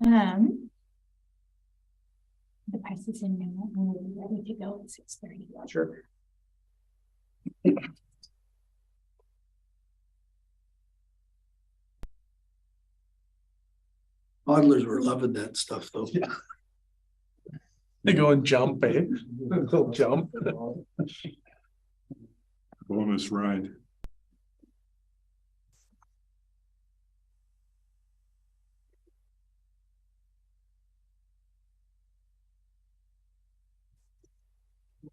The press is in now, and we're ready to go at 6:30. Sure. Toddlers were loving that stuff though. Yeah. They go and jump, eh? They'll jump. Bonus ride.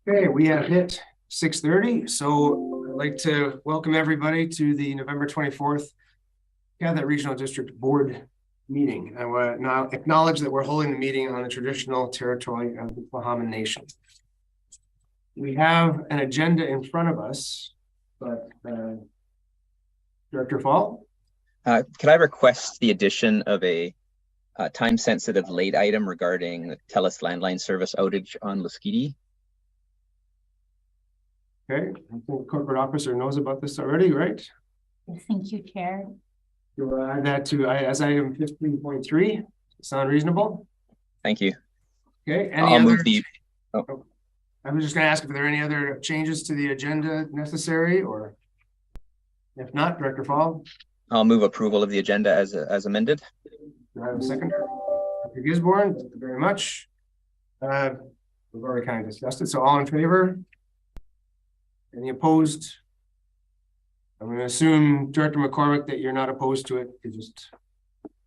Okay, we have hit 6:30, so I'd like to welcome everybody to the November 24th Catholic Regional District Board meeting. I want to now acknowledge that we're holding the meeting on the traditional territory of the Bahama Nation. We have an agenda in front of us, but Director Fall? Could I request the addition of a time-sensitive late item regarding TELUS landline service outage on Luskidi? Okay, I think the corporate officer knows about this already, right? Thank you, Chair. You'll add that to as item 15.3. Sound reasonable? Thank you. Okay. I'll move the. Oh. I was just going to ask if there are any other changes to the agenda necessary, or if not, Director Fall. I'll move approval of the agenda as amended. Do I have a second? Dr. Gisborne, thank you very much. We've already kind of discussed it. So all in favor? Any opposed? I'm going to assume, Director McCormick, that you're not opposed to it. You're just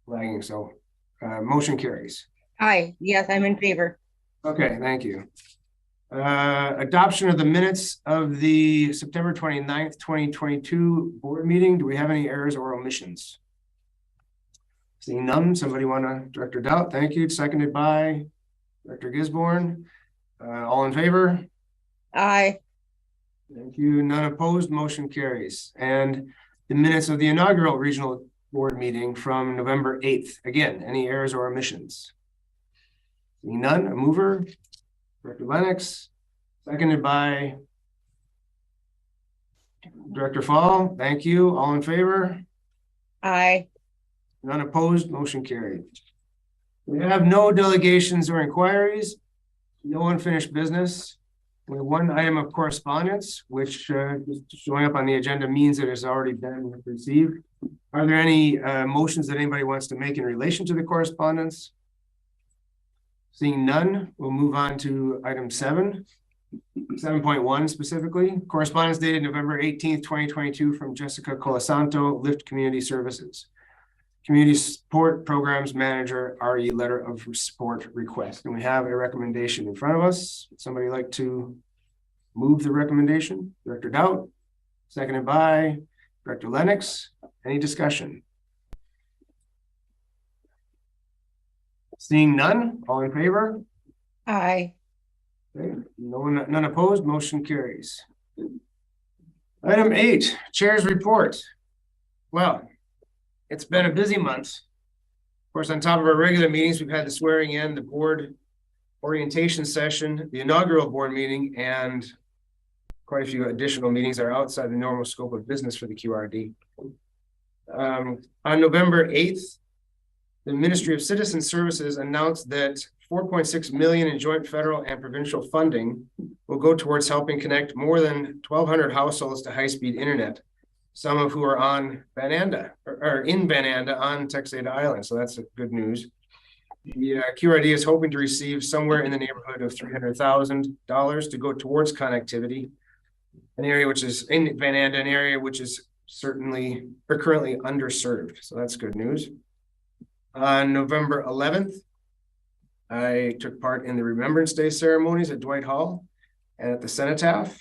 lagging. So motion carries. Aye. Yes, I'm in favor. Okay, thank you. Adoption of the minutes of the September 29th, 2022 board meeting. Do we have any errors or omissions? Seeing none, somebody want to, Director Doubt, thank you. Seconded by Director Gisborne. All in favor? Aye. Thank you. None opposed. Motion carries. And the minutes of the inaugural regional board meeting from November 8th. Again, any errors or omissions? Seeing none, a mover. Director Lennox, seconded by Director Fall. Thank you. All in favor? Aye. None opposed. Motion carried. We have no delegations or inquiries. No unfinished business. We have one item of correspondence, which just showing up on the agenda means that it's already been received. Are there any motions that anybody wants to make in relation to the correspondence? Seeing none, we'll move on to item 7.1 specifically. Correspondence dated November 18th, 2022 from Jessica Colasanto, Lyft Community Services. Community Support Programs Manager, RE Letter of Support Request. And we have a recommendation in front of us. Would somebody like to move the recommendation? Director Doubt, seconded by Director Lennox. Any discussion? Seeing none, all in favor? Aye. Okay. None opposed, motion carries. Item 8, Chair's Report. Well, it's been a busy month. Of course, on top of our regular meetings, we've had the swearing in, the board orientation session, the inaugural board meeting, and quite a few additional meetings that are outside the normal scope of business for the QRD. On November 8th, the Ministry of Citizen Services announced that $4.6 million in joint federal and provincial funding will go towards helping connect more than 1,200 households to high-speed internet, some of who are on Vananda or in Vananda on Texada Island. So that's good news. The QRD is hoping to receive somewhere in the neighborhood of $300,000 to go towards connectivity, an area which is in Vananda, an area which is certainly or currently underserved. So that's good news. On November 11th, I took part in the Remembrance Day ceremonies at Dwight Hall and at the Cenotaph.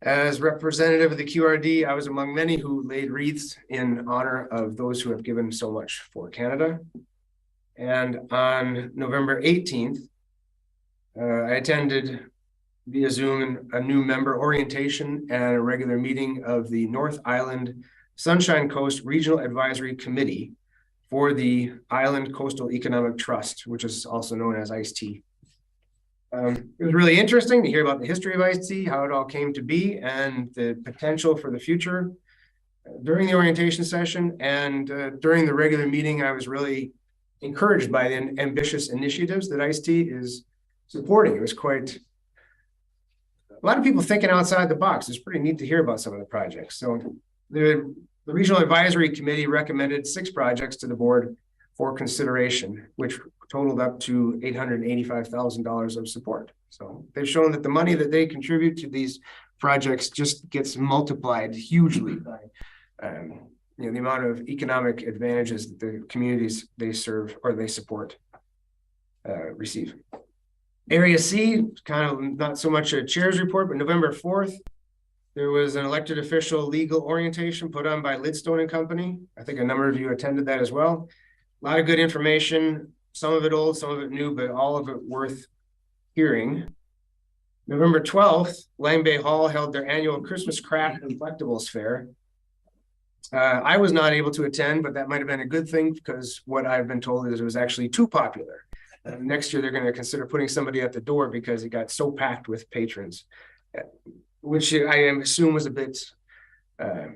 As representative of the QRD, I was among many who laid wreaths in honor of those who have given so much for Canada. And on November 18th, I attended via Zoom a new member orientation and a regular meeting of the North Island Sunshine Coast Regional Advisory Committee for the Island Coastal Economic Trust, which is also known as ICE-T. It was really interesting to hear about the history of ICE-T, how it all came to be, and the potential for the future. During the orientation session and during the regular meeting, I was really encouraged by the ambitious initiatives that ICE-T is supporting. It was quite a lot of people thinking outside the box. It's pretty neat to hear about some of the projects. So the Regional Advisory Committee recommended 6 projects to the board for consideration, which totaled up to $885,000 of support. So they've shown that the money that they contribute to these projects just gets multiplied hugely by the amount of economic advantages that the communities they serve or they support receive. Area C, kind of not so much a chair's report, but November 4th, there was an elected official legal orientation put on by Lidstone and Company. I think a number of you attended that as well. A lot of good information, some of it old, some of it new, but all of it worth hearing. November 12th, Lang Bay Hall held their annual Christmas Craft and Collectibles Fair. I was not able to attend, but that might have been a good thing because what I've been told is it was actually too popular. Next year, they're going to consider putting somebody at the door because it got so packed with patrons, which I assume was a bit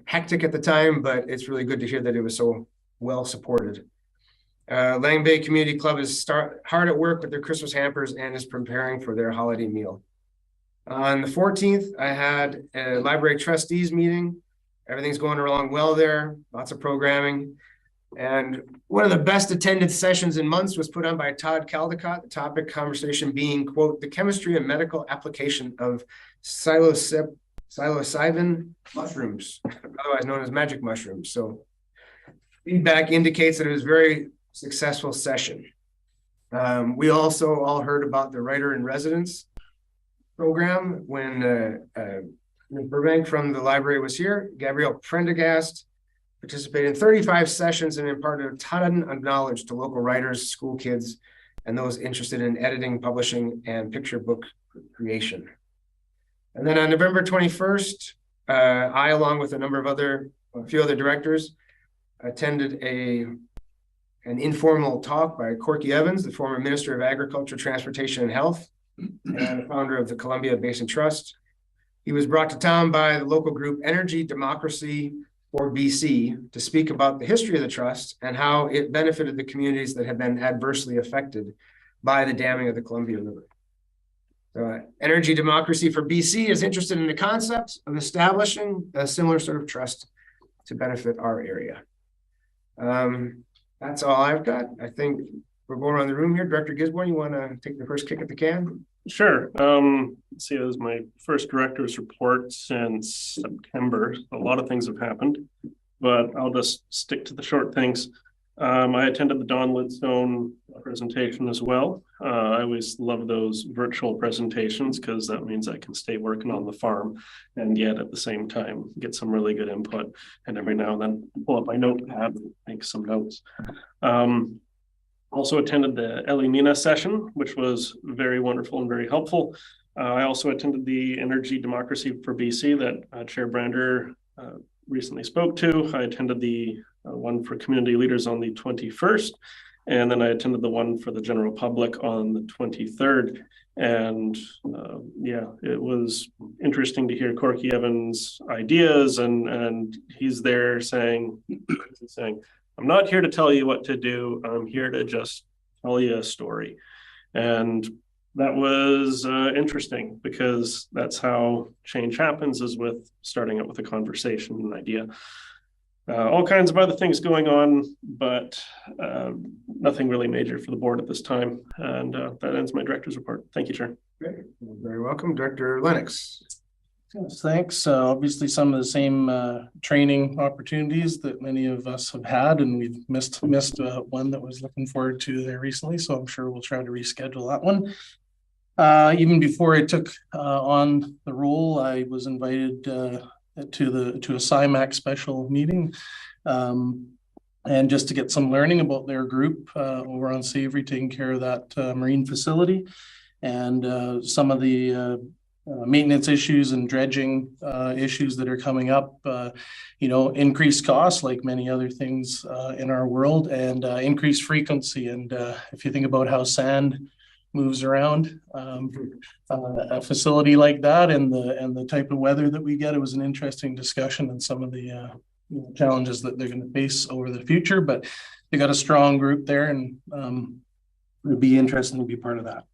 hectic at the time, but it's really good to hear that it was so well supported. Lang Bay Community Club is hard at work with their Christmas hampers and is preparing for their holiday meal. On the 14th, I had a library trustees meeting. Everything's going along well there, lots of programming. And one of the best attended sessions in months was put on by Todd Caldecott, the topic conversation being, quote, the chemistry and medical application of psilocybin mushrooms, otherwise known as magic mushrooms. So feedback indicates that it was a very successful session. We also all heard about the Writer in Residence program when Burbank from the library was here. Gabrielle Prendergast participated in 35 sessions and imparted a ton of knowledge to local writers, school kids, and those interested in editing, publishing, and picture book creation. And then on November 21st, I, along with a few other directors, attended an informal talk by Corky Evans, the former Minister of Agriculture, Transportation, and Health, and the founder of the Columbia Basin Trust. He was brought to town by the local group Energy Democracy for BC to speak about the history of the trust and how it benefited the communities that had been adversely affected by the damming of the Columbia River. Energy Democracy for BC is interested in the concept of establishing a similar sort of trust to benefit our area. That's all I've got. I think we're going around the room here. Director Gisborne, you want to take the first kick at the can? Sure. Let's see, it was my first director's report since September. A lot of things have happened, but I'll just stick to the short things. I attended the Don Lidstone presentation as well. I always love those virtual presentations because that means I can stay working on the farm and yet at the same time get some really good input, and every now and then pull up my notepad and make some notes. Also attended the Elimina session, which was very wonderful and very helpful. I also attended the Energy Democracy for BC that Chair Brander recently spoke to. I attended the one for community leaders on the 21st, and then I attended the one for the general public on the 23rd. And yeah, it was interesting to hear Corky Evans' ideas, and he's there saying, I'm not here to tell you what to do. I'm here to just tell you a story. And that was interesting because that's how change happens, is with starting out with a conversation, an idea. All kinds of other things going on, but nothing really major for the board at this time. And that ends my director's report. Thank you, Chair. Great. You're very welcome. Director Lennox. Yes, thanks. Obviously, some of the same training opportunities that many of us have had, and we've missed one that was looking forward to there recently. So I'm sure we'll try to reschedule that one. Even before I took on the role, I was invited to a CIMAC special meeting, and just to get some learning about their group over on Savory, taking care of that marine facility, and some of the maintenance issues and dredging issues that are coming up, increased costs like many other things in our world, and increased frequency. And if you think about how sand moves around, a facility like that and the type of weather that we get, it was an interesting discussion and some of the challenges that they're going to face over the future. But they got a strong group there, and it'd be interesting to be part of that.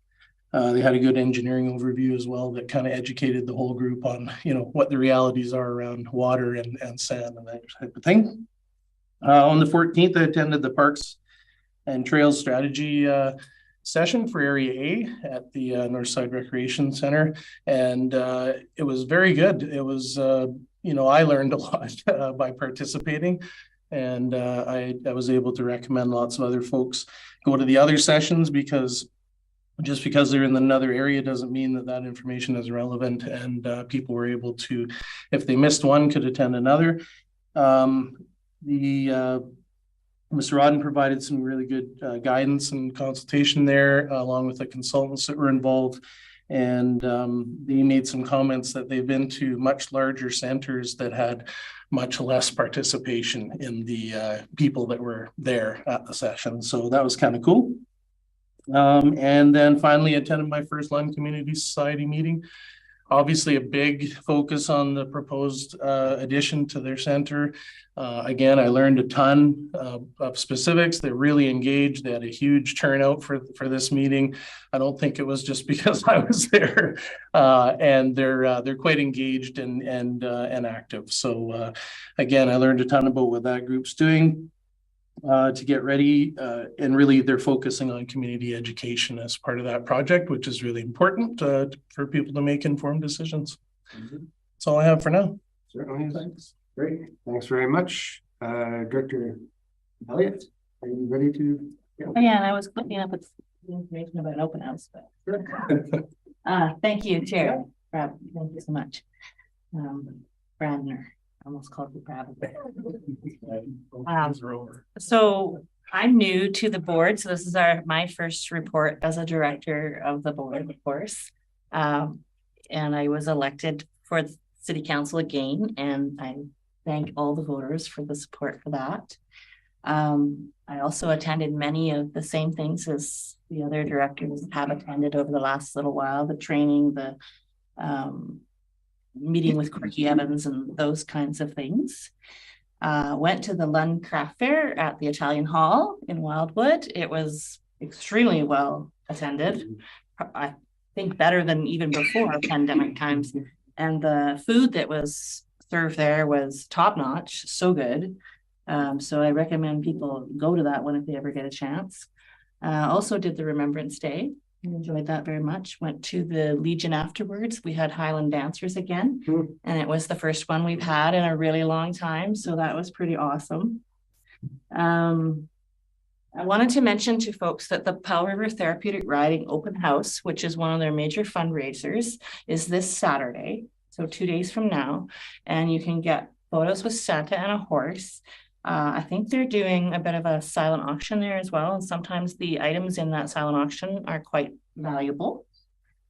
They had a good engineering overview as well that kind of educated the whole group on, what the realities are around water and sand and that type of thing. On the 14th, I attended the Parks and Trails Strategy session for Area A at the Northside Recreation Center, and it was very good. It was, I learned a lot by participating, and I was able to recommend lots of other folks go to the other sessions, because just because they're in another area doesn't mean that that information is relevant, and people were able to, if they missed one, could attend another. Mr. Rodden provided some really good guidance and consultation there, along with the consultants that were involved. And they made some comments that they've been to much larger centers that had much less participation in the people that were there at the session. So that was kind of cool. And then finally attended my first Lund Community Society meeting. Obviously a big focus on the proposed addition to their center. Again, I learned a ton of specifics. They're really engaged. They had a huge turnout for this meeting. I don't think it was just because I was there. And they're quite engaged and active. So again, I learned a ton about what that group's doing to get ready, and really they're focusing on community education as part of that project, which is really important for people to make informed decisions. That's all I have for now. Certainly. Thanks. Great. Thanks very much. Director Elliott, are you ready to? Yeah. Oh, yeah, and I was looking up with information about an open house, but thank you, Chair. Thank you so much. Brandner. Almost called you Brad. So I'm new to the board, so this is my first report as a director of the board, of course. And I was elected for the city council again, and I thank all the voters for the support for that. I also attended many of the same things as the other directors have attended over the last little while, the training, the meeting with Corky Evans and those kinds of things. Went to the Lund Craft Fair at the Italian Hall in Wildwood. It was extremely well attended. I think better than even before pandemic times. And the food that was served there was top notch, so good. So I recommend people go to that one if they ever get a chance. Also did the Remembrance Day. I enjoyed that very much. Went to the Legion afterwards. We had Highland dancers again, and it was the first one we've had in a really long time. So that was pretty awesome. I wanted to mention to folks that the Powell River Therapeutic Riding Open House, which is one of their major fundraisers, is this Saturday. So 2 days from now, and you can get photos with Santa and a horse. I think they're doing a bit of a silent auction there as well. And sometimes the items in that silent auction are quite valuable.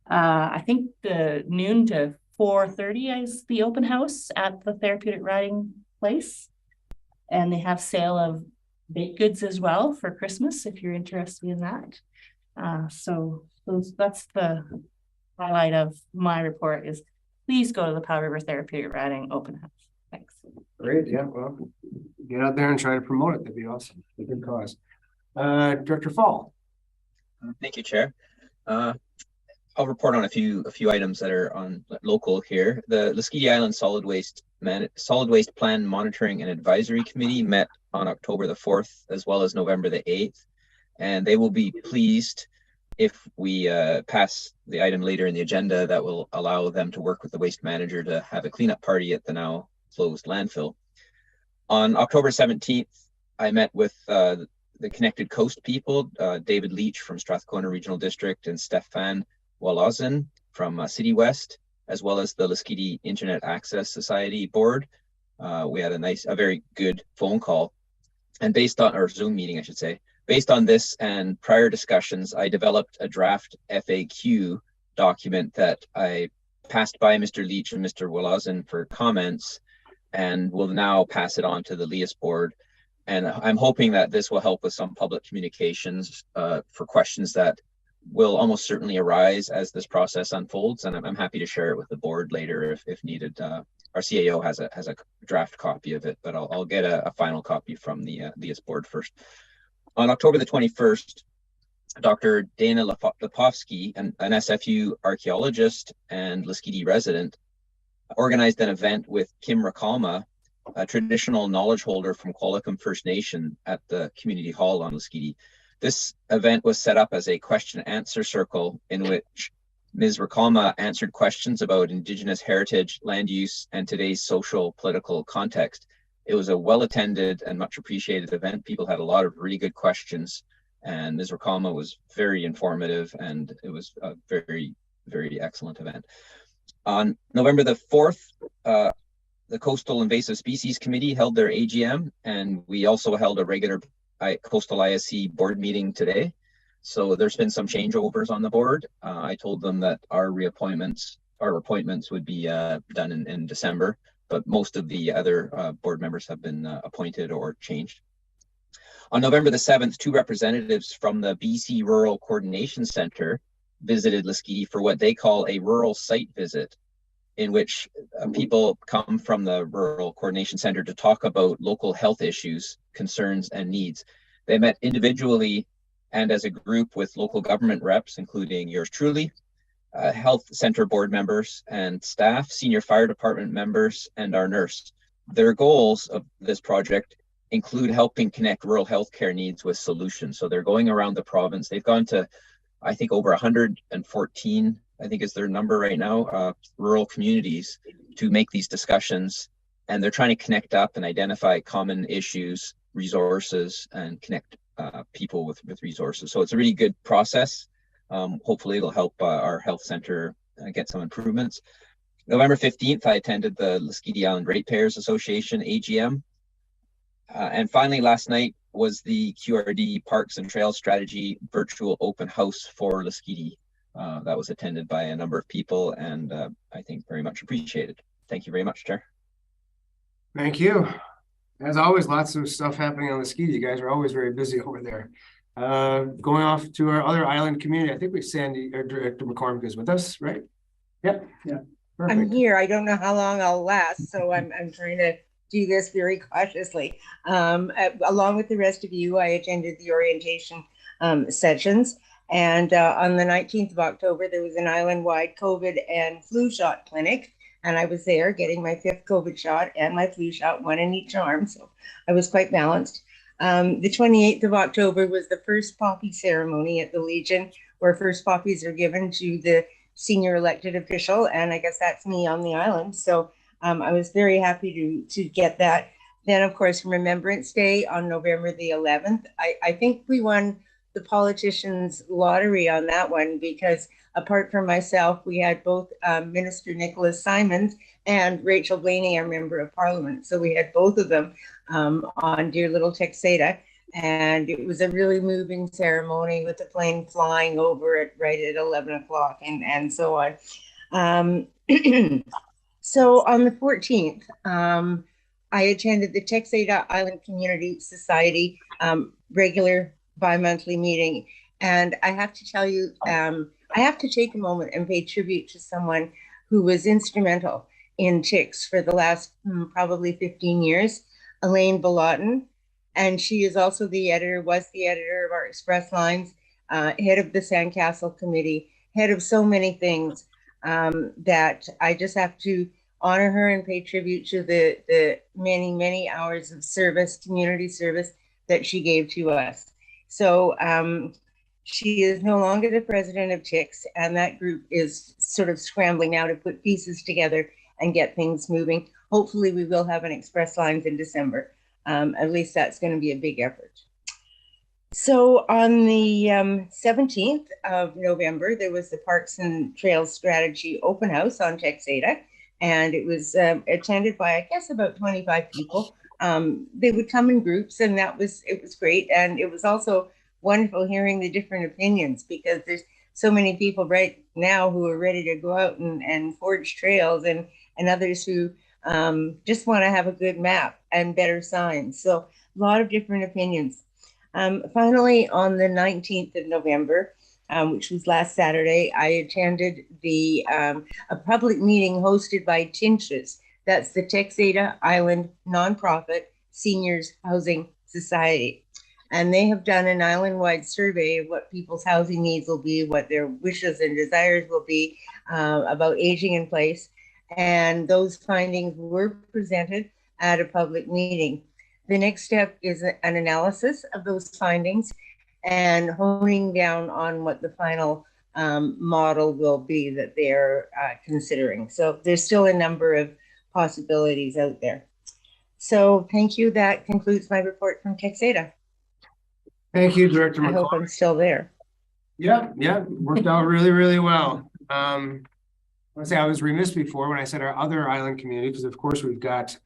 I think the noon to 4:30 is the open house at the therapeutic riding place. And they have sale of baked goods as well for Christmas, if you're interested in that. So that's the highlight of my report is please go to the Powell River Therapeutic Riding Open House. Thanks. Great. Yeah. Well, get out there and try to promote it. That'd be awesome. A good cause. Director Fall. Thank you, Chair. I'll report on a few items that are on local here. The Lasqueti Island Solid Waste Plan Monitoring and Advisory Committee met on October the 4th as well as November the 8th, and they will be pleased if we pass the item later in the agenda that will allow them to work with the waste manager to have a cleanup party at the now closed landfill. On October 17th, I met with the Connected Coast people, David Leach from Strathcona Regional District and Stefan Walazin from City West, as well as the Lasqueti Internet Access Society board. We had a very good phone call, and based on our Zoom meeting, I should say, based on this and prior discussions, I developed a draft FAQ document that I passed by Mr. Leach and Mr. Walazin for comments, and will now pass it on to the LIAS board. And I'm hoping that this will help with some public communications for questions that will almost certainly arise as this process unfolds. And I'm happy to share it with the board later if needed. Our CAO has a draft copy of it, but I'll get a final copy from the LIAS board first. On October the 21st, Dr. Dana Lepovsky, an SFU archaeologist and Laskidi resident, organized an event with Kim Rakalma, a traditional knowledge holder from Qualicum First Nation, at the community hall on Laskidi. This event was set up as a question and answer circle in which Ms. Rakalma answered questions about Indigenous heritage, land use, and today's social political context. It was a well-attended and much appreciated event. People had a lot of really good questions, and Ms. Rakalma was very informative, and it was a very, very excellent event. On November the 4th, the Coastal Invasive Species Committee held their AGM, and we also held a regular Coastal ISC board meeting today. So there's been some changeovers on the board. I told them that our appointments would be done in December, but most of the other board members have been appointed or changed. On November the 7th, 2 representatives from the BC Rural Coordination Centre visited Laskidi for what they call a rural site visit, in which people come from the Rural Coordination Centre to talk about local health issues, concerns, and needs. They met individually and as a group with local government reps, including yours truly, health center board members and staff, senior fire department members, and our nurse. Their goals of this project include helping connect rural healthcare needs with solutions. So they're going around the province. They've gone to, I think, over 114, I think is their number right now, rural communities to make these discussions. And they're trying to connect up and identify common issues, resources, and connect people with resources. So it's a really good process. Hopefully it'll help our health center get some improvements. November 15th, I attended the Laskidi Island Ratepayers Association AGM. And finally, last night was the QRD Parks and Trails Strategy virtual open house for Laskidi. That was attended by a number of people, and I think very much appreciated. Thank you very much, Chair. Thank you. As always, lots of stuff happening on Laskidi. You guys are always very busy over there. Going off to our other island community, I think Sandy, or Director McCormick is with us, right? Yep. Yeah. Perfect. I'm here. I don't know how long I'll last, so I'm trying to do this very cautiously. Along with the rest of you, I attended the orientation sessions. And on the 19th of October, there was an island-wide COVID and flu shot clinic. And I was there getting my 5th COVID shot and my flu shot, one in each arm. So I was quite balanced. The 28th of October was the first poppy ceremony at the Legion, where first poppies are given to the senior elected official. And I guess that's me on the island. So I was very happy to get that. Then, of course, Remembrance Day on November the 11th. I think we won the politicians' lottery on that one, because apart from myself, we had both Minister Nicholas Simons and Rachel Blaney, our Member of Parliament. So we had both of them on dear little Texada. And it was a really moving ceremony with the plane flying over it right at 11 o'clock and so on. So on the 14th, I attended the Texada Island Community Society regular bi-monthly meeting. And I have to tell you, I have to take a moment and pay tribute to someone who was instrumental in TICS for the last probably 15 years, Elaine Balaton. And she is also the editor, was the editor of our Express Lines, head of the Sandcastle Committee, head of so many things that I just have to honor her and pay tribute to the many, many hours of service, community service that she gave to us. So she is no longer the president of TICS, and that group is sort of scrambling now to put pieces together and get things moving. Hopefully we will have an Express Lines in December. At least that's going to be a big effort. So on the 17th of November, there was the Parks and Trails Strategy Open House on Texada, and it was attended by, I guess, about 25 people. They would come in groups, and it was great. And it was also wonderful hearing the different opinions, because there's so many people right now who are ready to go out and forge trails, and others who just want to have a good map and better signs. So a lot of different opinions. Finally, on the 19th of November, which was last Saturday, I attended a public meeting hosted by Tinches. That's the Texada Island Nonprofit Seniors Housing Society. And they have done an island-wide survey of what people's housing needs will be, what their wishes and desires will be about aging in place. And those findings were presented at a public meeting. The next step is an analysis of those findings and honing down on what the final model will be that they're considering. So there's still a number of possibilities out there. So thank you. That concludes my report from Texada. Thank you, Director I hope McCall. I'm still there. Yeah, worked out really, really well. I say I was remiss before when I said our other island community, because of course we've got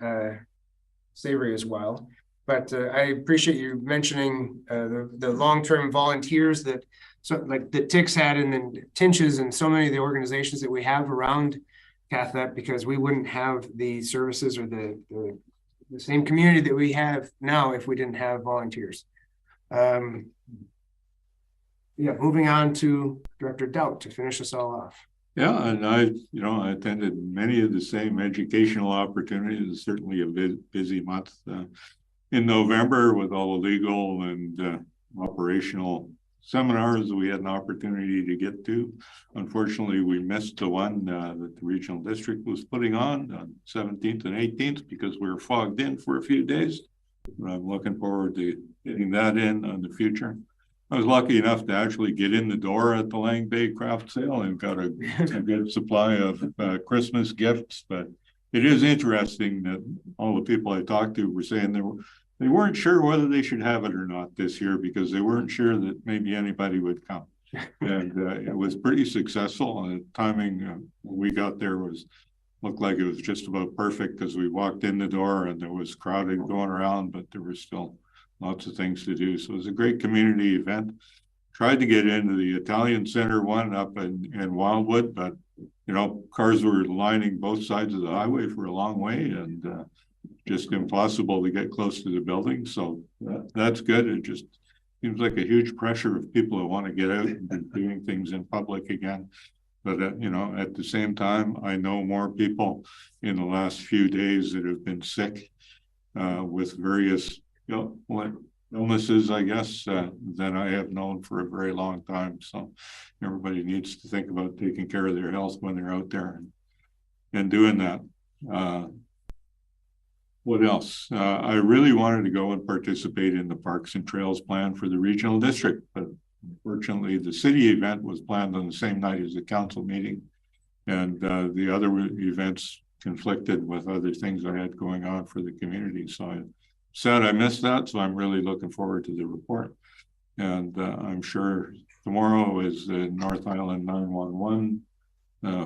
Savory as well. But I appreciate you mentioning the long-term volunteers that like the Texada and then Tinches and so many of the organizations that we have around Catholic, because we wouldn't have the services or the same community that we have now if we didn't have volunteers. Moving on to Director Doubt to finish us all off. Yeah, and I attended many of the same educational opportunities. Certainly a busy month in November with all the legal and operational seminars we had an opportunity to get to. Unfortunately, we missed the one that the regional district was putting on 17th and 18th because we were fogged in for a few days. But I'm looking forward to getting that in the future. I was lucky enough to actually get in the door at the Lang Bay craft sale and got a good supply of Christmas gifts. But it is interesting that all the people I talked to were saying they weren't sure whether they should have it or not this year because they weren't sure that maybe anybody would come. And it was pretty successful. And the timing when we got there looked like it was just about perfect because we walked in the door and there was crowding going around, but there was still lots of things to do. So it was a great community event. Tried to get into the Italian Center one up in Wildwood, but cars were lining both sides of the highway for a long way and just impossible to get close to the building. So that's good. It just seems like a huge pressure of people who want to get out and be doing things in public again. But at the same time, I know more people in the last few days that have been sick with various illnesses, I guess, than I have known for a very long time. So everybody needs to think about taking care of their health when they're out there and doing that. What else? I really wanted to go and participate in the Parks and Trails plan for the regional district, but unfortunately the city event was planned on the same night as the council meeting, and the other events conflicted with other things I had going on for the community. So I'm sad I missed that. So I'm really looking forward to the report. And I'm sure tomorrow is the North Island 911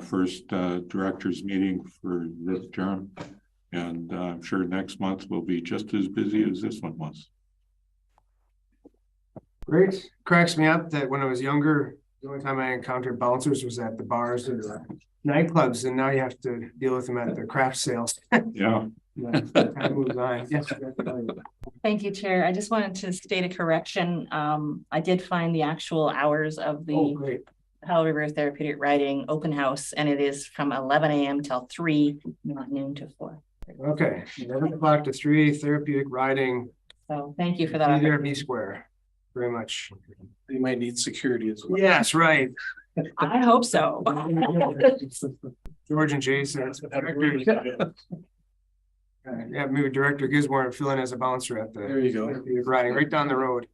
first directors meeting for this term. And I'm sure next month will be just as busy as this one was. Great. Cracks me up that when I was younger, the only time I encountered bouncers was at the bars or the nightclubs, and now you have to deal with them at the craft sales. Yeah. Time moves on. Yes. Thank you, Chair. I just wanted to state a correction. I did find the actual hours of the Powell River Therapeutic Riding open house, and it is from 11 a.m. till 3, not noon to 4. Okay, 11 o'clock to 3, therapeutic riding. So thank you for that. Be there, be square. Very much. They might need security as well. Yes, right. I hope so. George and Jason. Yeah, maybe Director Gisborne fill in as a bouncer at the There you go. Riding right down the road.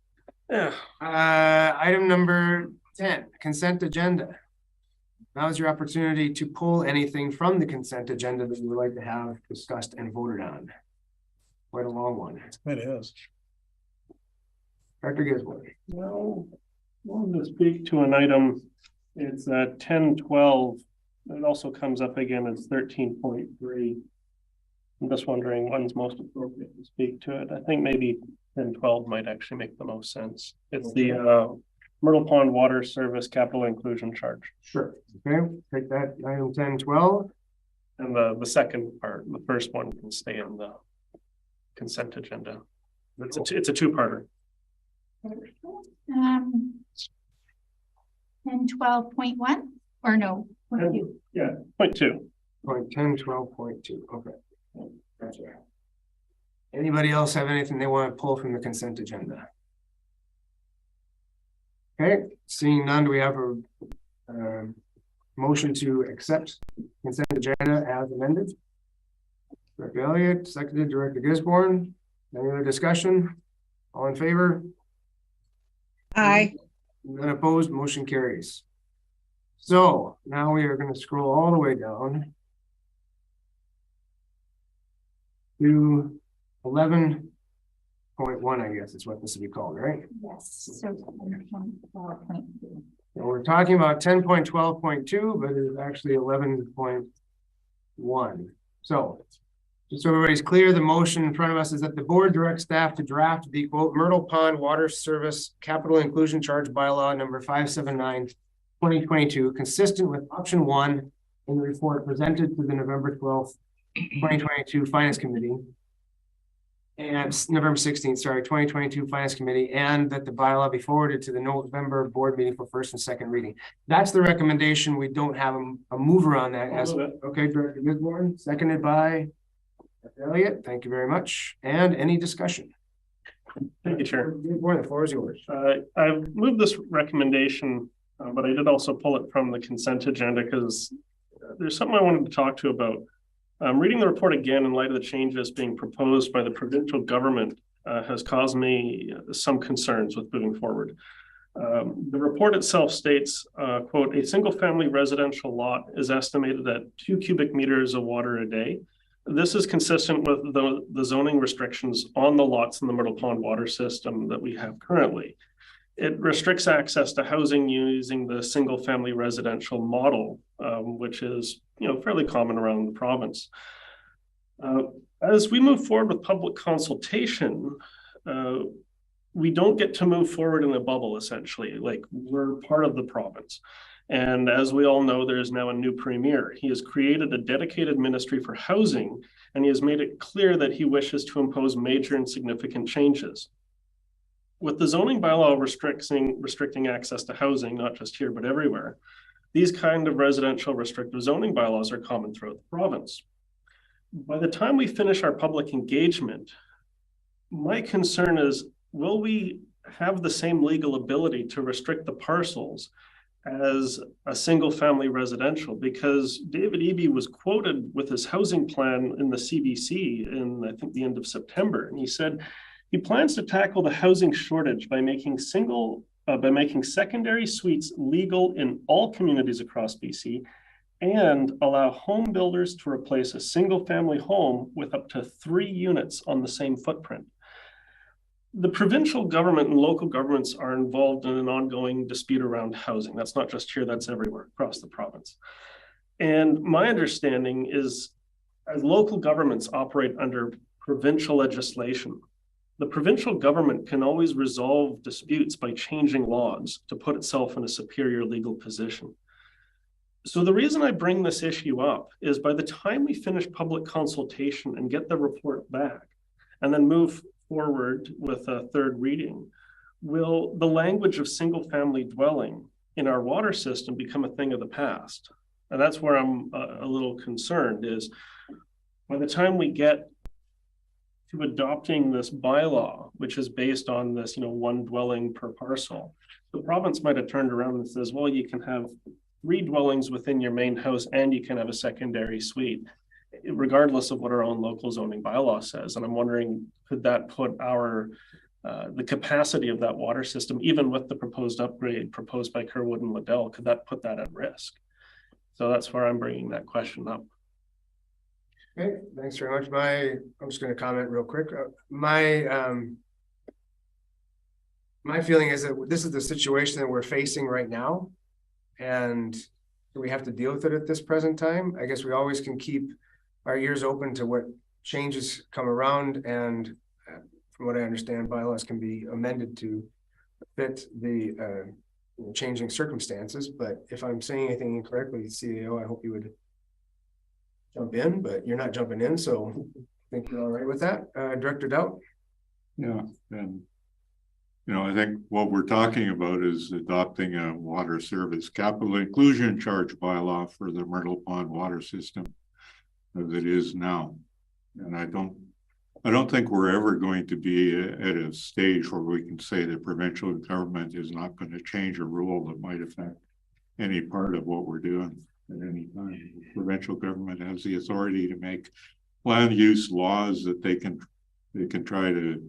Yeah. Item number 10, consent agenda. Now is your opportunity to pull anything from the consent agenda that you would like to have discussed and voted on. Quite a long one. It is. Director Gisborne. Well, I wanted to speak to an item. It's 1012. It also comes up again as 13.3. I'm just wondering when's most appropriate to speak to it. I think maybe 1012 might actually make the most sense. It's the Myrtle Pond Water Service Capital Inclusion Charge. Sure. Okay, take that item 1012. And the second part, the first one, can stay in the consent agenda. It's a two-parter. 1012.1 or no? 0.2. Yeah, 0.2. Point 1012.2. Okay. Gotcha. Anybody else have anything they want to pull from the consent agenda? Okay, seeing none, do we have a motion to accept consent agenda as amended? Director Elliott, seconded Director Gisborne. Any other discussion? All in favor? Aye. None opposed, motion carries. So now we are going to scroll all the way down to 11.1, I guess is what this would be called, right? Yes, so 11.4.2. And we're talking about 10.12.2, but it's actually 11.1. So just so everybody's clear, the motion in front of us is that the board directs staff to draft the quote Myrtle Pond Water Service Capital Inclusion Charge Bylaw number 579/2022, consistent with option 1 in the report presented to the November 12th, 2022 Finance Committee. And November 16th, sorry, 2022 Finance Committee, and that the bylaw be forwarded to the November board meeting for first and second reading. That's the recommendation. We don't have a mover on that. As okay, Director Gisborne, seconded by Elliott. Thank you very much. And any discussion? Thank you, Chair. Gisborne, the floor is yours. I've moved this recommendation, but I did also pull it from the consent agenda because there's something I wanted to talk to about. Reading the report again in light of the changes being proposed by the provincial government has caused me some concerns with moving forward. The report itself states, quote, a single family residential lot is estimated at 2 cubic meters of water a day. This is consistent with the zoning restrictions on the lots in the Myrtle Pond water system that we have currently. It restricts access to housing using the single family residential model, which is fairly common around the province. As we move forward with public consultation, we don't get to move forward in a bubble, essentially. Like, we're part of the province. And as we all know, there is now a new premier. He has created a dedicated ministry for housing, and he has made it clear that he wishes to impose major and significant changes. With the zoning bylaw restricting access to housing, not just here, but everywhere, these kind of residential restrictive zoning bylaws are common throughout the province. By the time we finish our public engagement, my concern is, will we have the same legal ability to restrict the parcels as a single family residential? Because David Eby was quoted with his housing plan in the CBC in, I think, the end of September. And he said, he plans to tackle the housing shortage by making secondary suites legal in all communities across BC and allow home builders to replace a single family home with up to 3 units on the same footprint. The provincial government and local governments are involved in an ongoing dispute around housing. That's not just here, that's everywhere across the province. And my understanding is, as local governments operate under provincial legislation, the provincial government can always resolve disputes by changing laws to put itself in a superior legal position. So the reason I bring this issue up is, by the time we finish public consultation and get the report back and then move forward with a third reading, will the language of single family dwelling in our water system become a thing of the past? And that's where I'm a little concerned, is by the time we get to adopting this bylaw, which is based on this, 1 dwelling per parcel, the province might have turned around and says, well, you can have 3 dwellings within your main house and you can have a secondary suite, regardless of what our own local zoning bylaw says. And I'm wondering, could that put the capacity of that water system, even with the proposed upgrade proposed by Kerwood and Liddell, could that put that at risk? So that's where I'm bringing that question up. Okay, thanks very much. I'm just going to comment real quick. My feeling is that this is the situation that we're facing right now, and we have to deal with it at this present time. I guess we always can keep our ears open to what changes come around, and from what I understand, bylaws can be amended to fit the changing circumstances. But if I'm saying anything incorrectly, CAO, I hope you would jump in, but you're not jumping in, so I think you're all right with that. Director Doubt? Yeah, and I think what we're talking about is adopting a water service capital inclusion charge bylaw for the Myrtle Pond water system as it is now. And I don't I don't think we're ever going to be at a stage where we can say the provincial government is not going to change a rule that might affect any part of what we're doing at any time. The provincial government has the authority to make land use laws that they can try to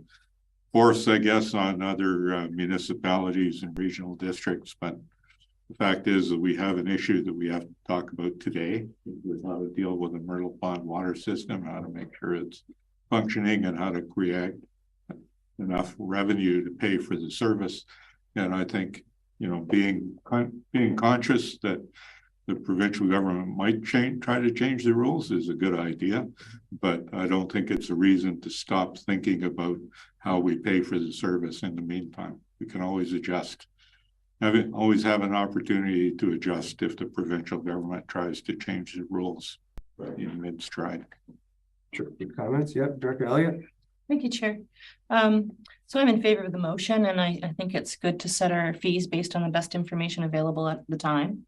force, I guess, on other municipalities and regional districts. But the fact is that we have an issue that we have to talk about today with how to deal with the Myrtle Pond water system, how to make sure it's functioning, and how to create enough revenue to pay for the service. And I think, you know, being conscious that the provincial government might try to change the rules is a good idea, but I don't think it's a reason to stop thinking about how we pay for the service in the meantime. We can always adjust. Always have an opportunity to adjust if the provincial government tries to change the rules in mid-stride. Sure. Comments? Yep, Director Elliott. Thank you, Chair. So I'm in favor of the motion, and I think it's good to set our fees based on the best information available at the time.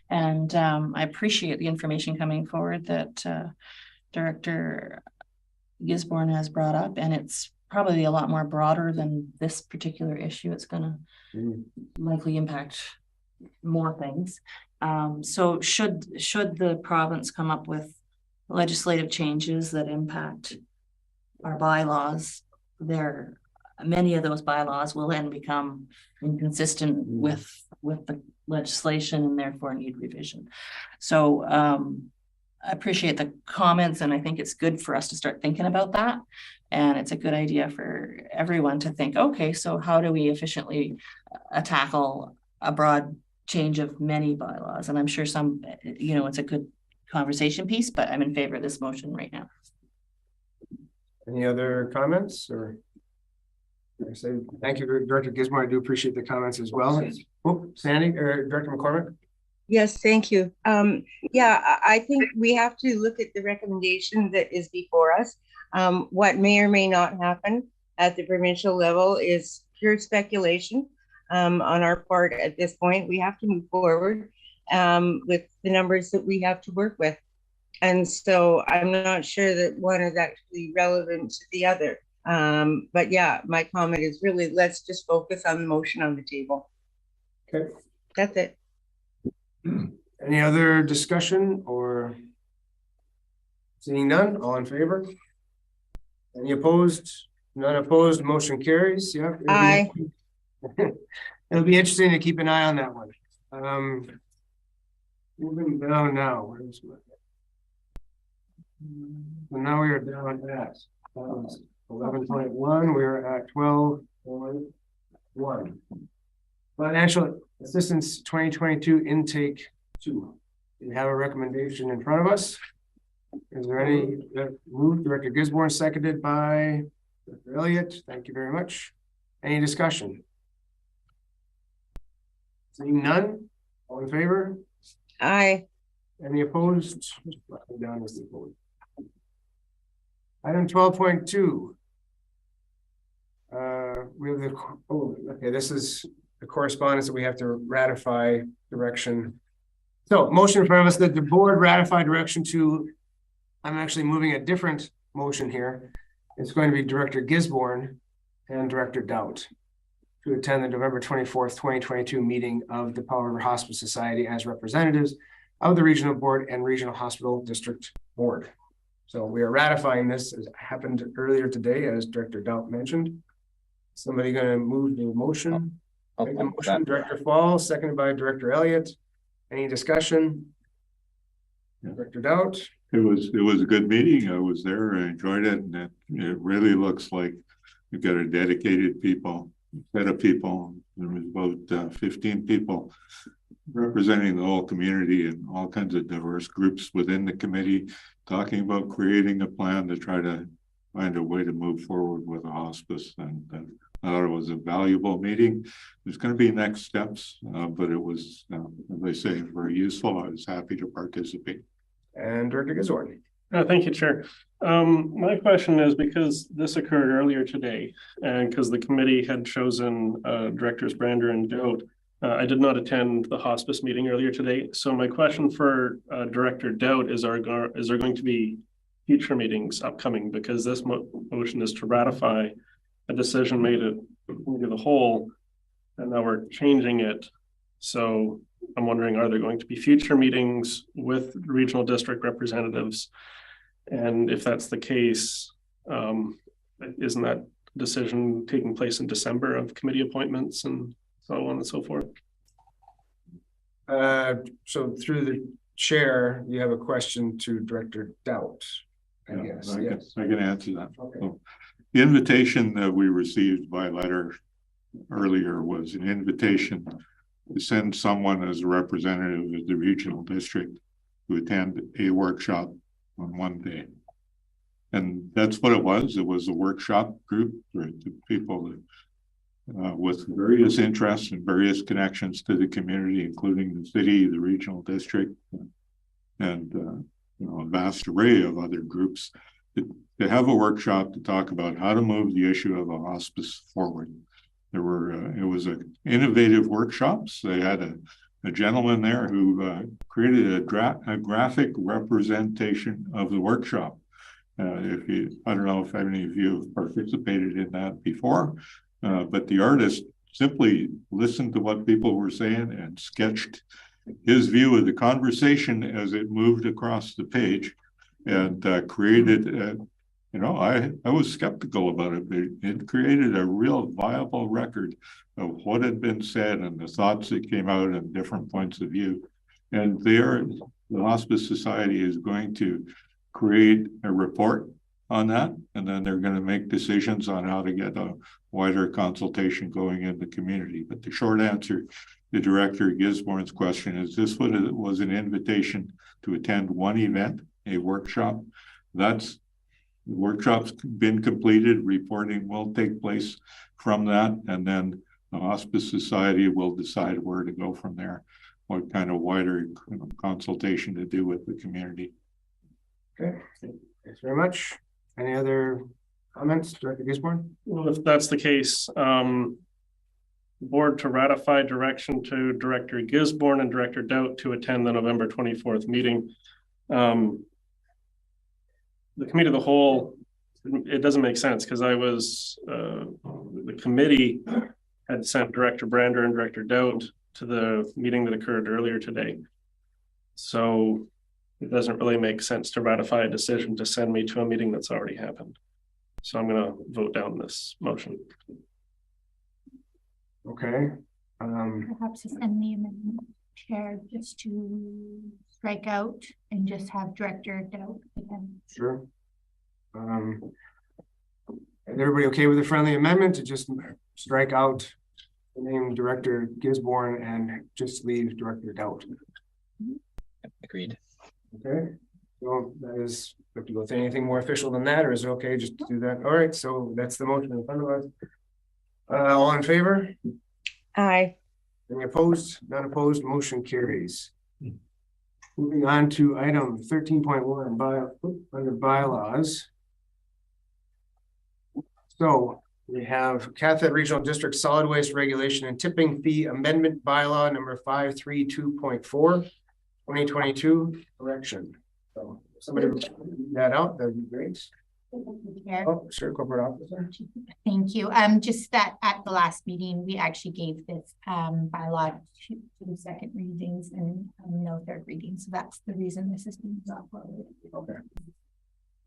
And I appreciate the information coming forward that Director Gisborne has brought up, and it's probably a lot more broader than this particular issue. It's going to likely impact more things. So should the province come up with legislative changes that impact our bylaws, many of those bylaws will then become inconsistent with the legislation and therefore need revision. So I appreciate the comments, and I think it's good for us to start thinking about that. And it's a good idea for everyone to think, okay, so how do we efficiently tackle a broad change of many bylaws? And I'm sure some, you know, it's a good conversation piece, but I'm in favor of this motion right now. Any other comments? Or I say thank you, Director Gisborne. I do appreciate the comments as well. Oh, Sandy or Director McCormick. Yes, thank you. Yeah, I think we have to look at the recommendation that is before us. What may or may not happen at the provincial level is pure speculation on our part at this point. We have to move forward with the numbers that we have to work with. And so I'm not sure that one is actually relevant to the other. But yeah, my comment is really, let's just focus on the motion on the table. Okay. That's it. Any other discussion or seeing none? All in favor? Any opposed? None opposed. Motion carries. Yeah. Aye. It'll be interesting to keep an eye on that one. Moving down now. Where's my... So now we are down at 11.1. We're at 12.1. Financial Assistance 2022 Intake 2. We have a recommendation in front of us. Is there any move? Director Gisborne, seconded by Director Elliott. Thank you very much. Any discussion? Seeing none. All in favor? Aye. Any opposed? Down is the vote. Item 12.2. We have the this is the correspondence that we have to ratify direction. So motion in front of us that the board ratify direction to, I'm actually moving a different motion here. It's going to be Director Gisborne and Director Doubt to attend the November 24th, 2022 meeting of the Powell River Hospice Society as representatives of the Regional Board and Regional Hospital District Board. So we are ratifying this as happened earlier today, as Director Doubt mentioned. Somebody going to move the motion? Make the motion. Director Fall, seconded by Director Elliott. Any discussion? Director Doubt. It was a good meeting. I was there. I enjoyed it, and it really looks like we've got a dedicated set of people. There was about 15 people representing the whole community and all kinds of diverse groups within the committee, talking about creating a plan to try to find a way to move forward with a hospice. And I thought it was a valuable meeting. There's going to be next steps, but it was, as I say, very useful. I was happy to participate. And Director Gisborne. Thank you, Chair. My question is, because this occurred earlier today, and because the committee had chosen Directors Brander and Doubt, I did not attend the hospice meeting earlier today. So my question for Director Doubt is, are there going to be future meetings upcoming, because this motion is to ratify a decision made at the whole, and now we're changing it. So I'm wondering, are there going to be future meetings with regional district representatives? And if that's the case, isn't that decision taking place in December of committee appointments and so on and so forth? So through the chair, you have a question to Director Doubt, I guess. I can answer that. Okay. So, the invitation that we received by letter earlier was an invitation to send someone as a representative of the regional district to attend a workshop on one day. And that's what it was. It was a workshop group for the people that, with various interests and various connections to the community, including the city, the regional district, and you know, a vast array of other groups, to have a workshop to talk about how to move the issue of a hospice forward. There were, it was an innovative workshops. They had a gentleman there who created a graphic representation of the workshop. I don't know if any of you have participated in that before, but the artist simply listened to what people were saying and sketched his view of the conversation as it moved across the page, and created, you know, I was skeptical about it, but it created a real viable record of what had been said and the thoughts that came out and different points of view. And there, the Hospice Society is going to create a report on that, and then they're going to make decisions on how to get a wider consultation going in the community. But the short answer to Director Gisborne's question is, this was an invitation to attend one event, a workshop. The workshop's been completed, reporting will take place from that, and then the Hospice Society will decide where to go from there, what kind of wider consultation to do with the community. Okay, thanks very much. Any other comments, Director Gisborne? Well, if that's the case, board to ratify direction to Director Gisborne and Director Doubt to attend the November 24th meeting. The committee of the whole, it doesn't make sense, because I was, the committee had sent Director Brander and Director Doubt to the meeting that occurred earlier today. So it doesn't really make sense to ratify a decision to send me to a meeting that's already happened. So I'm going to vote down this motion. Okay. Perhaps send the amendment, Chair, just to strike out and just have Director Doubt again. Sure. Is everybody okay with the friendly amendment to just strike out the name Director Gisborne and just leave Director Doubt? Agreed. Okay. So that is, we have to go with anything more official than that, or is it okay just to do that? All right, so that's the motion in front of us. All in favor? Aye. Any opposed? None opposed, motion carries. Moving on to item 13.1 under bylaws. So we have Catholic Regional District Solid Waste Regulation and Tipping Fee Amendment Bylaw number 532.4, 2022 correction. So somebody read that out, that'd be great. Oh, sure, Corporate Officer. Thank you. Just that at the last meeting, we actually gave this bylaw to the second readings and no third reading. So that's the reason this is being uploaded. Okay.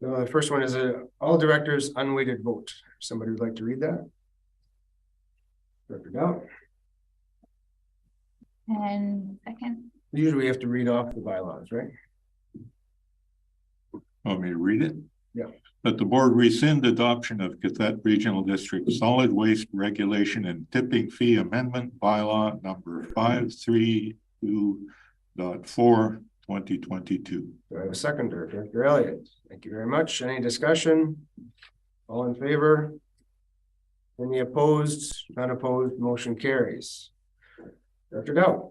So the first one is all directors unweighted vote. Somebody would like to read that? Director Doubt. And second. Usually we have to read off the bylaws, right? Want me to read it? Yeah. That the board rescind adoption of Cathett Regional District Solid Waste Regulation and Tipping Fee Amendment Bylaw number 532.4, 2022. Do I have a seconder? Director Elliott. Thank you very much. Any discussion? All in favor? Any opposed? None opposed. Motion carries. Director Doubt.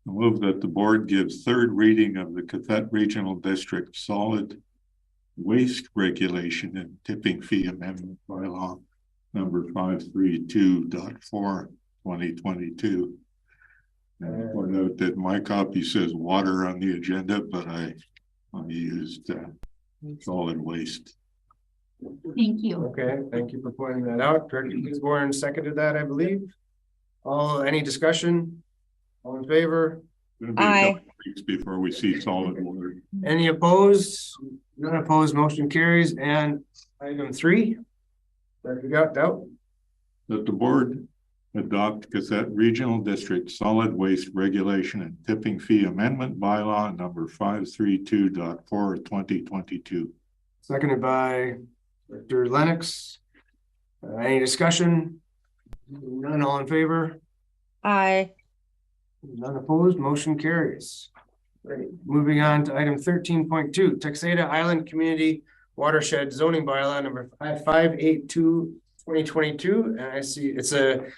I move that the board gives third reading of the Cathett Regional District Solid Waste Regulation and Tipping Fee Amendment Bylaw number 532.4, 2022. And I point out that my copy says water on the agenda, but I used solid waste. Thank you. Okay, thank you for pointing that out. Director Gisborne seconded that, I believe. Any discussion? All in favor? Gonna be a Aye. couple weeks before we see solid water. Any opposed? None opposed, motion carries. And item 3. Director Doubt. That the board adopt Gazette Regional District Solid Waste Regulation and Tipping Fee Amendment Bylaw number 532.4/2022. Seconded by Director Lennox. Any discussion? None, all in favor? Aye. None opposed, motion carries. Great. Moving on to item 13.2, Texada Island Community Watershed Zoning Bylaw number 582/2022. And I see it's a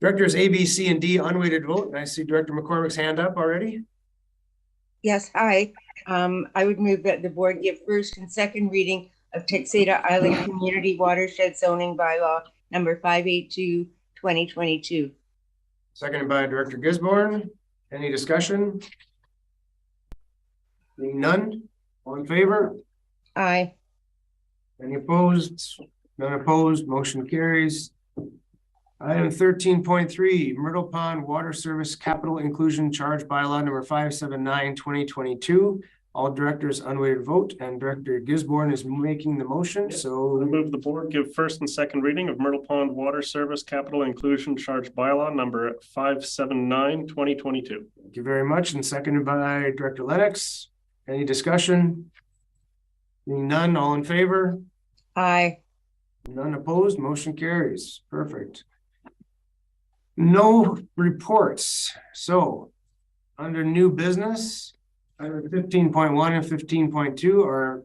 directors A, B, C, and D unweighted vote. And I see Director McCormick's hand up already. Yes, hi. I would move that the board give first and second reading of Texada Island Community Watershed Zoning Bylaw number 582/2022. Seconded by Director Gisborne. Any discussion? Being none, all in favor? Aye. Any opposed? None opposed, motion carries. Item 13.3, Myrtle Pond Water Service Capital Inclusion Charge Bylaw number 579/2022. All directors unweighted vote, and Director Gisborne is making the motion, so. I move the board give first and second reading of Myrtle Pond Water Service Capital Inclusion Charge Bylaw number 579/2022. Thank you very much, and seconded by Director Lennox. Any discussion? Being none, all in favor? Aye. None opposed, motion carries. Perfect. No reports. So under new business, under 15.1 and 15.2 are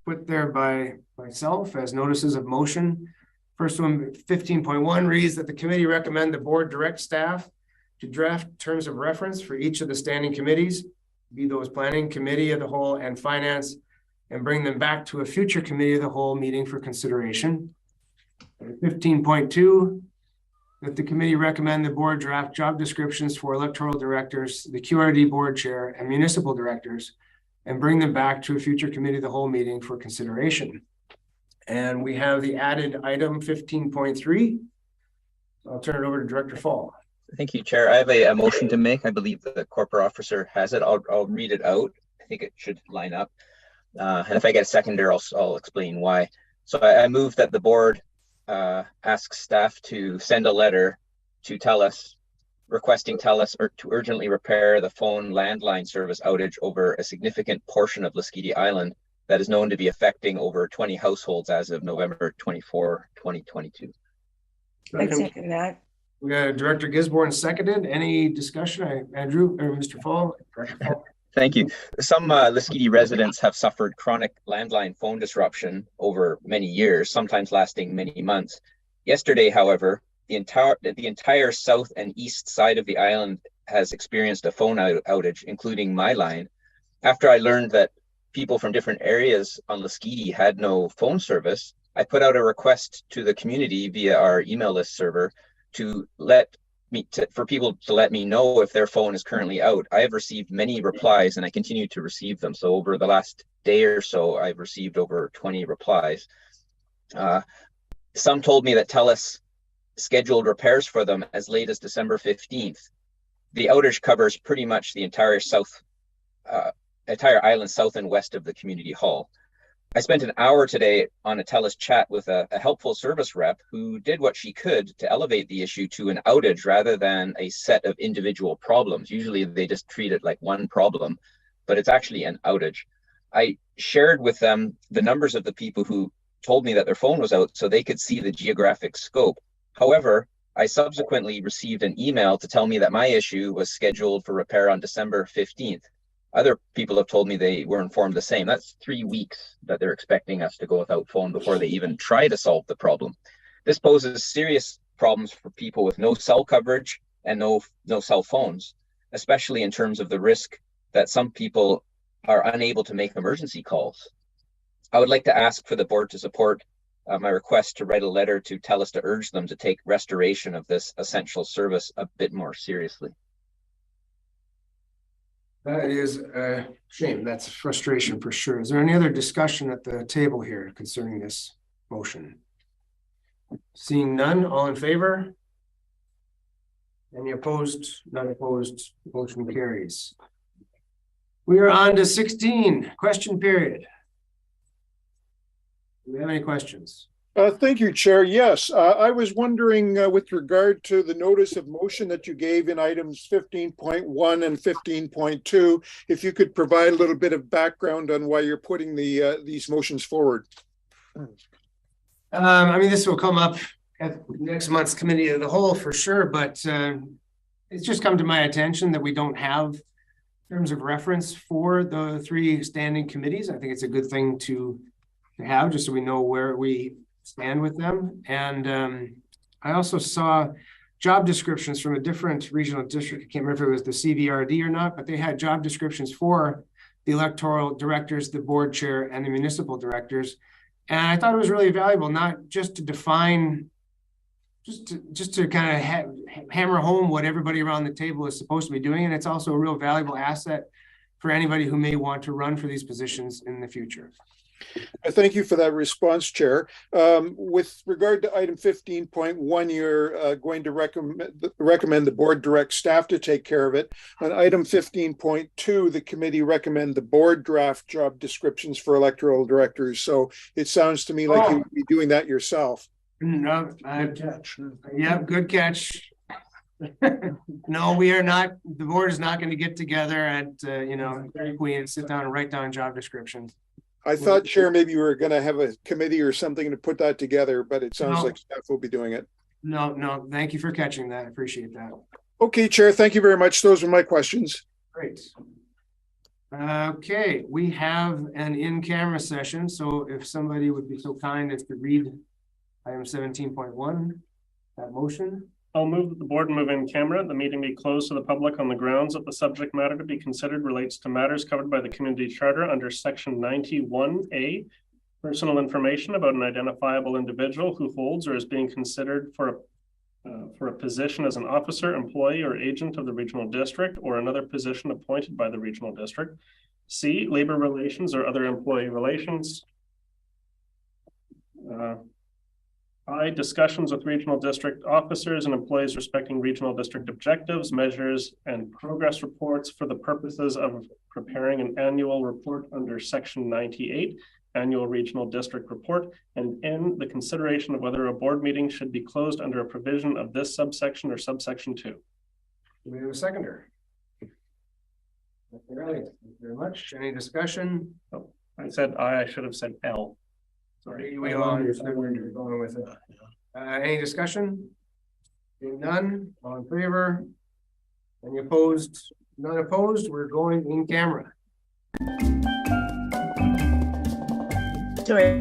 put there by myself as notices of motion. First one, 15.1 reads that the committee recommend the board direct staff to draft terms of reference for each of the standing committees, be those planning, committee of the whole, and finance, and bring them back to a future committee of the whole meeting for consideration. 15.2, that the committee recommend the board draft job descriptions for electoral directors, the QRD board chair, and municipal directors, and bring them back to a future committee of the whole meeting for consideration. And we have the added item 15.3. I'll turn it over to Director Fall. Thank you, Chair. I have a motion to make. I believe the corporate officer has it. I'll read it out. I think it should line up. And if I get a seconder, I'll explain why. So I move that the board asks staff to send a letter to TELUS, requesting TELUS to urgently repair the phone landline service outage over a significant portion of Lasqueti Island that is known to be affecting over 20 households as of November 24, 2022. I second that. We got Director Gisborne seconded. Any discussion? Andrew or Mr. Fall? Director Fall. Thank you. Some Lasqueti residents have suffered chronic landline phone disruption over many years, sometimes lasting many months. Yesterday, however, the entire south and east side of the island has experienced a phone outage, including my line. After I learned that people from different areas on Lasqueti had no phone service, I put out a request to the community via our email list server for people to let me know if their phone is currently out. I have received many replies and I continue to receive them. So over the last day or so, I've received over 20 replies. Some told me that TELUS scheduled repairs for them as late as December 15th. The outage covers pretty much the entire island south and west of the community hall. I spent an hour today on a TELUS chat with a helpful service rep who did what she could to elevate the issue to an outage rather than a set of individual problems. Usually they just treat it like one problem, but it's actually an outage. I shared with them the numbers of the people who told me that their phone was out so they could see the geographic scope. However, I subsequently received an email to tell me that my issue was scheduled for repair on December 15th. Other people have told me they were informed the same. That's 3 weeks that they're expecting us to go without phone before they even try to solve the problem. This poses serious problems for people with no cell coverage and no cell phones, especially in terms of the risk that some people are unable to make emergency calls. I would like to ask for the board to support my request to write a letter to TELUS to urge them to take restoration of this essential service a bit more seriously. That is a shame. That's frustration for sure. Is there any other discussion at the table here concerning this motion? Seeing none, all in favor? Any opposed? None opposed. Motion carries. We are on to 16, question period. Do we have any questions? Thank you, Chair. Yes, I was wondering with regard to the notice of motion that you gave in items 15.1 and 15.2, if you could provide a little bit of background on why you're putting these motions forward. I mean, this will come up at next month's committee of the whole for sure, but it's just come to my attention that we don't have terms of reference for the 3 standing committees. I think it's a good thing to have, just so we know where we stand with them. And I also saw job descriptions from a different regional district. I can't remember if it was the CVRD or not, but they had job descriptions for the electoral directors, the board chair, and the municipal directors. And I thought it was really valuable, not just to define, just to kind of hammer home what everybody around the table is supposed to be doing. And it's also a real valuable asset for anybody who may want to run for these positions in the future. Thank you for that response, Chair. With regard to item 15.1, you're going to recommend the board direct staff to take care of it. On item 15.2, the committee recommend the board draft job descriptions for electoral directors. So it sounds to me like you would be doing that yourself. No, good catch. Yeah, good catch. No, we are not. The board is not going to get together at Dairy Queen and sit down and write down job descriptions. I thought, Chair, maybe you were going to have a committee or something to put that together, but it sounds like staff will be doing it. No, thank you for catching that. I appreciate that. Okay, Chair, thank you very much. Those are my questions. Great. Okay, we have an in-camera session, so if somebody would be so kind as to read item 17.1, that motion. I'll move that the board move in camera. The meeting be closed to the public on the grounds that the subject matter to be considered relates to matters covered by the community charter under section 91A, personal information about an identifiable individual who holds or is being considered for a position as an officer, employee, or agent of the regional district or another position appointed by the regional district. C, labor relations or other employee relations. I, discussions with regional district officers and employees respecting regional district objectives, measures, and progress reports for the purposes of preparing an annual report under section 98, annual regional district report, and N, the consideration of whether a board meeting should be closed under a provision of this subsection or subsection 2. Do we have a seconder? Thank you very much. Any discussion? Oh, I said I should have said L. Sorry. We all understand where you're going with it. Any discussion? None, all in favor? Any opposed? None opposed, we're going in camera. Sorry.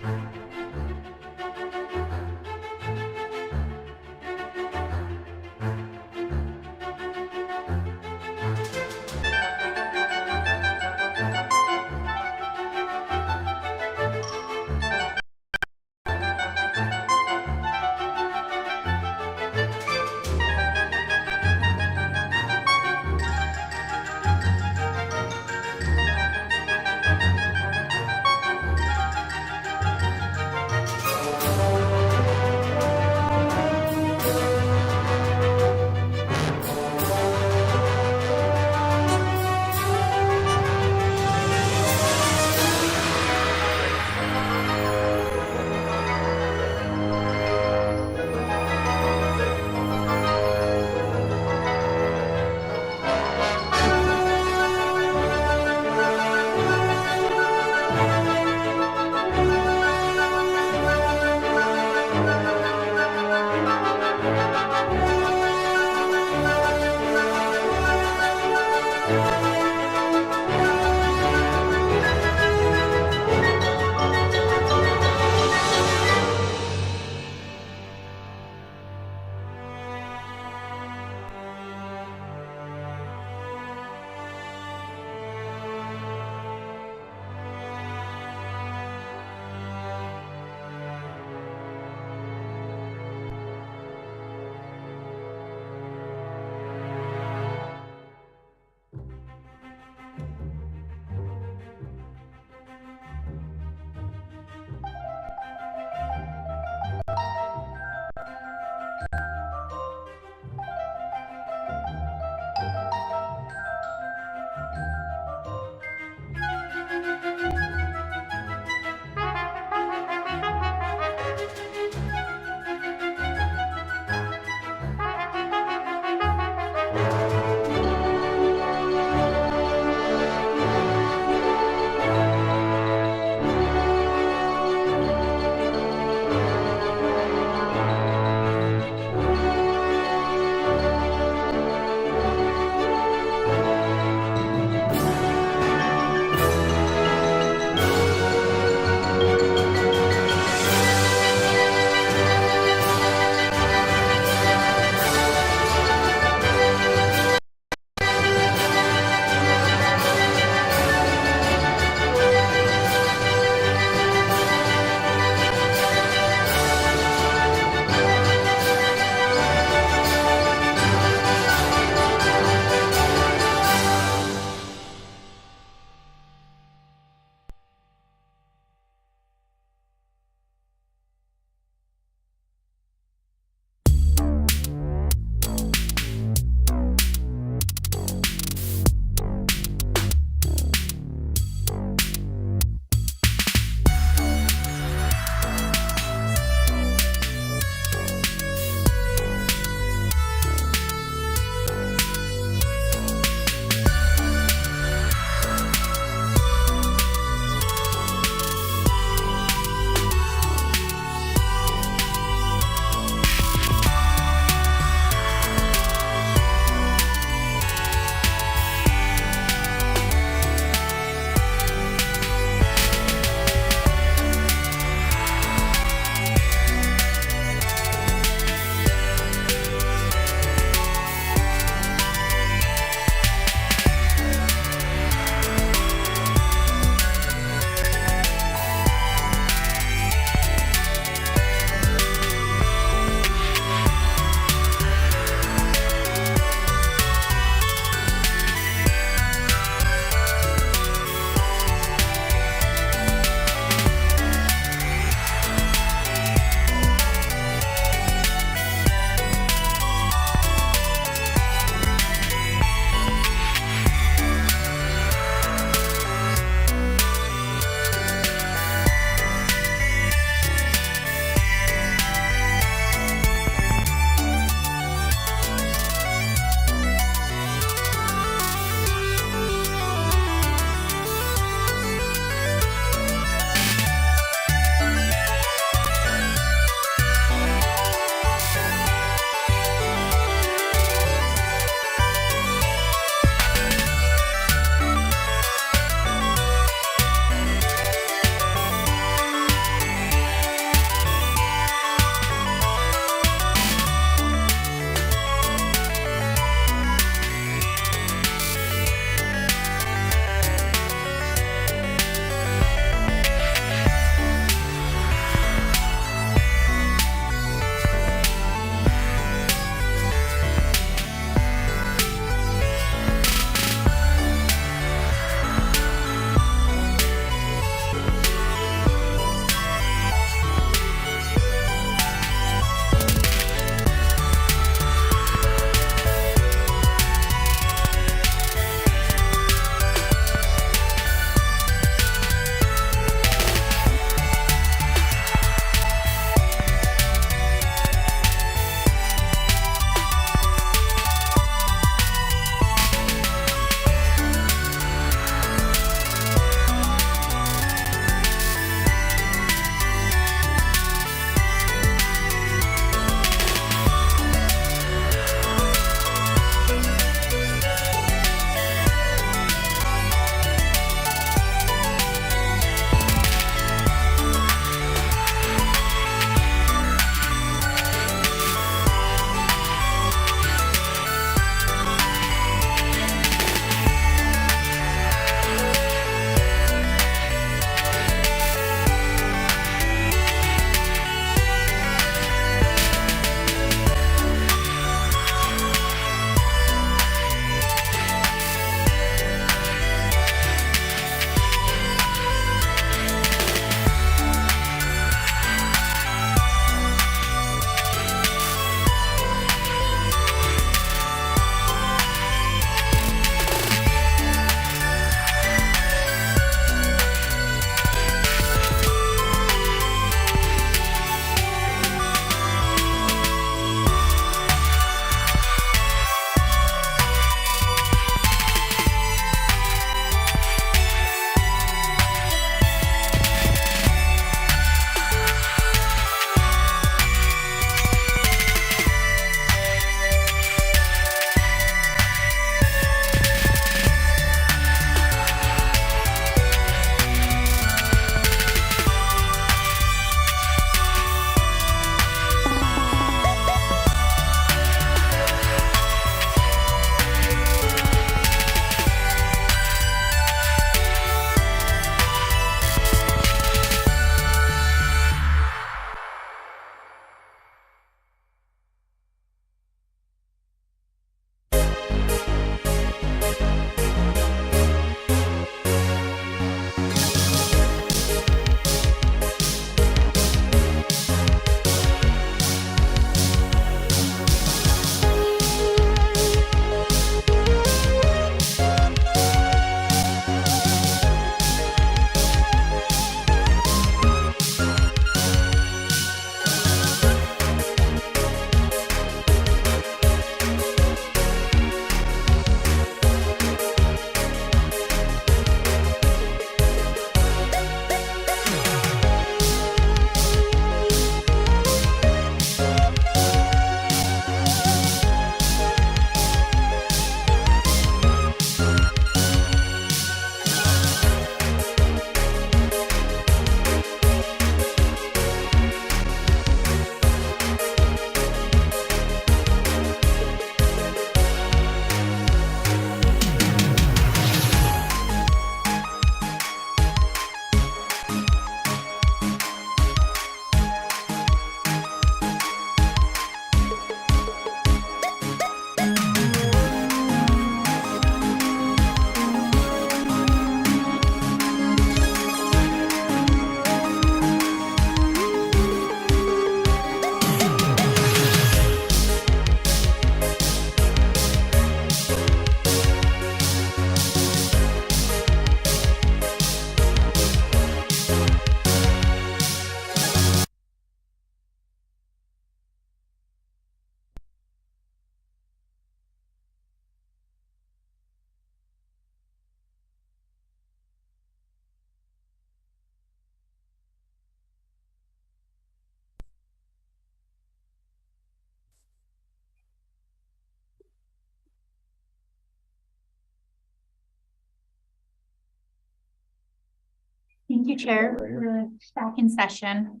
Thank you, Chair. We're back in session.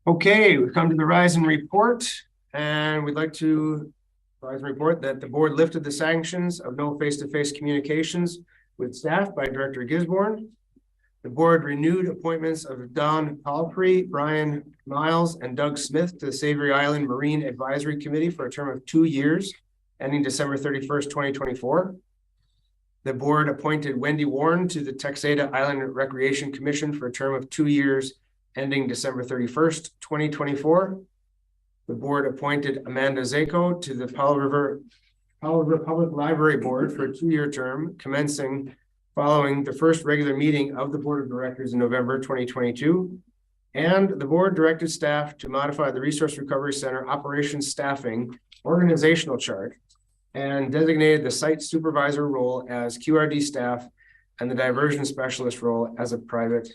Okay, we've come to the rise and report, and we'd like to rise and report that the board lifted the sanctions of no face-to-face communications with staff by Director Gisborne. The board renewed appointments of Don Palfrey, Brian Miles, and Doug Smith to the Savory Island Marine Advisory Committee for a term of 2 years, ending December 31st, 2024. The board appointed Wendy Warren to the Texada Island Recreation Commission for a term of 2 years, ending December 31st, 2024. The board appointed Amanda Zako to the Powell River Public Library Board for a 2-year term, commencing following the first regular meeting of the Board of Directors in November 2022. And the board directed staff to modify the Resource Recovery Center operations staffing organizational chart and designated the site supervisor role as QRD staff and the diversion specialist role as a private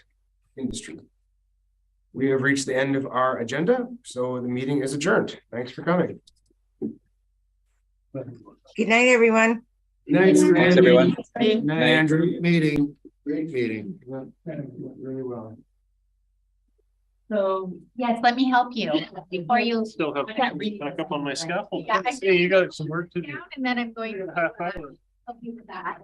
industry. We have reached the end of our agenda, so the meeting is adjourned. Thanks for coming. Good night, everyone. Nice, Thanks, everyone. Night, Andrew. Meeting, great meeting. Really well. So Yes, let me help you before you. Still have to back up on my scaffold. Yeah, Hey, you got some work to do. And then I'm going to Half hour. help you with that.